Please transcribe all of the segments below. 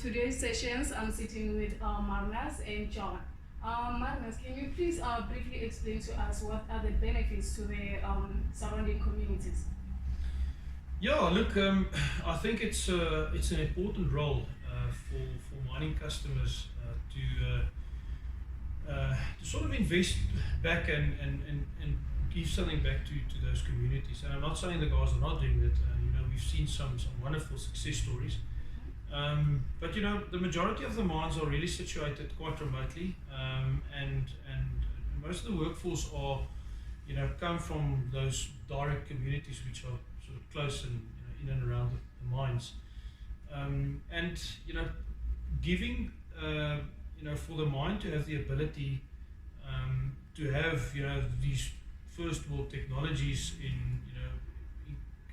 today's sessions, I'm sitting with Magnus and John. Magnus, can you please briefly explain to us what are the benefits to the surrounding communities? Yeah, look, I think it's an important role for mining customers to sort of invest back and give something back to those communities. And I'm not saying the guys are not doing that. We've seen some wonderful success stories. But the majority of the mines are really situated quite remotely, and most of the workforce are come from those direct communities which are sort of close and in and around the mines, and giving for the mine to have the ability to have these first world technologies in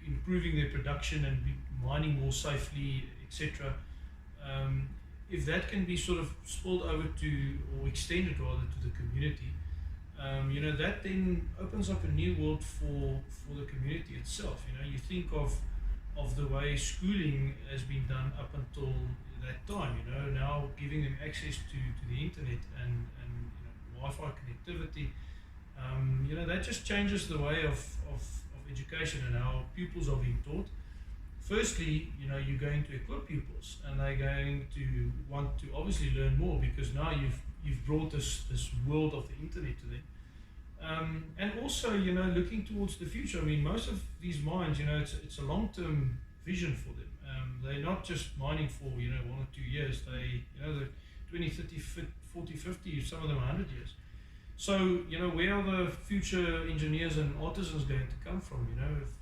improving their production and mining more safely, etc. If that can be sort of spilled over to, or extended rather, to the community, that then opens up a new world for the community itself. You think of the way schooling has been done up until that time. Now giving them access to the internet and Wi-Fi connectivity. That just changes the way of education and how pupils are being taught. Firstly, you're going to equip pupils, and they're going to want to obviously learn more, because now you've brought this world of the internet to them. And also, looking towards the future. I mean, most of these mines, it's a long-term vision for them. They're not just mining for 1 or 2 years. They're 20, 30, 40, 50, some of them 100 years. So, where are the future engineers and artisans going to come from?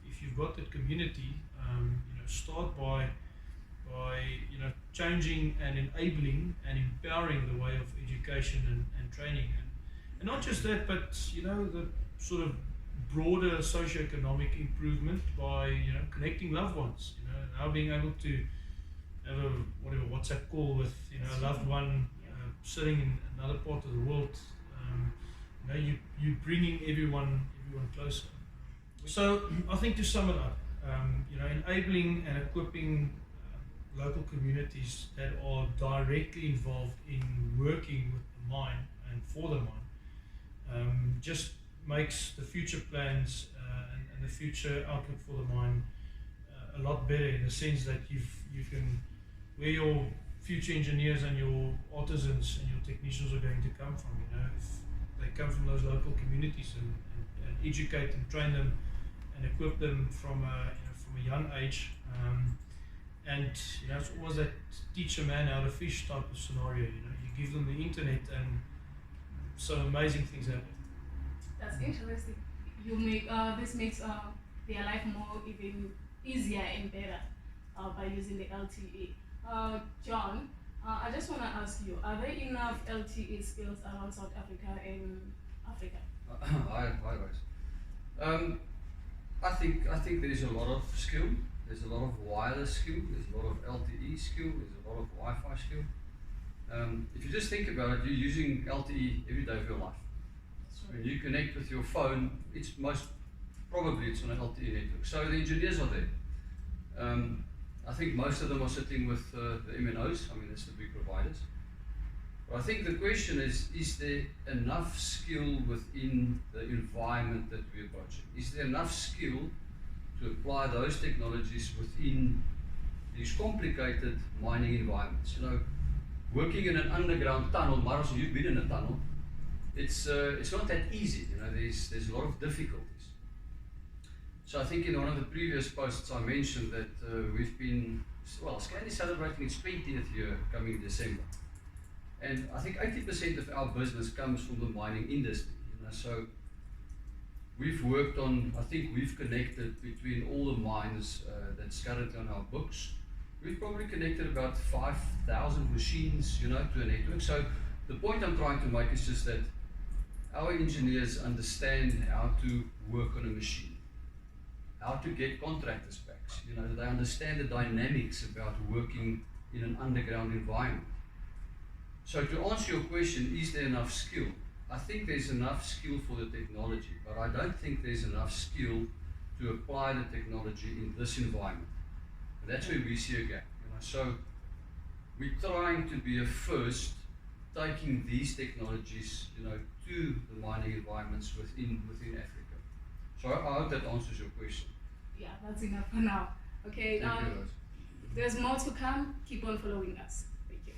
If you've got that community, start by changing and enabling and empowering the way of education and training, and not just that, but the sort of broader socioeconomic improvement by connecting loved ones. Now being able to have a WhatsApp call with a loved one sitting in another part of the world. You're bringing everyone closer. So I think, to sum it up, enabling and equipping local communities that are directly involved in working with the mine and for the mine just makes the future plans and the future outlook for the mine a lot better, in the sense that you can, where your future engineers and your artisans and your technicians are going to come from. If they come from those local communities and educate and train them and equip them from a young age, and it's always that teach a man how to fish type of scenario. You give them the internet and some amazing things happen. That's interesting. This makes their life more even easier and better by using the LtE. John, I just want to ask you, are there enough LtE skills around South Africa and Africa? Hi guys. I think there is a lot of skill. There's a lot of wireless skill. There's a lot of LtE skill. There's a lot of Wi-Fi skill. If you just think about it, you're using LtE every day of your life. When you connect with your phone, it's most probably it's on an LtE network. So the engineers are there. I think most of them are sitting with the MNOs. I mean, that's the big providers. But I think the question is there enough skill within the environment that we're approaching? Is there enough skill to apply those technologies within these complicated mining environments? Working in an underground tunnel, Maros, you've been in a tunnel, it's not that easy. There's a lot of difficulties. So I think in one of the previous posts I mentioned that we've been, Steyn is celebrating its 20th year coming December. And I think 80% of our business comes from the mining industry. So we've worked on, I think we've connected between all the mines that's currently on our books. We've probably connected about 5,000 machines, to a network. So the point I'm trying to make is just that our engineers understand how to work on a machine, how to get contractor specs. They understand the dynamics about working in an underground environment. So to answer your question, is there enough skill? I think there's enough skill for the technology, but I don't think there's enough skill to apply the technology in this environment. And that's where we see a gap. So we're trying to be a first, taking these technologies, to the mining environments within Africa. So I hope that answers your question. Yeah, that's enough for now. Okay, Thank you, guys. there's more to come. Keep on following us. Thank you.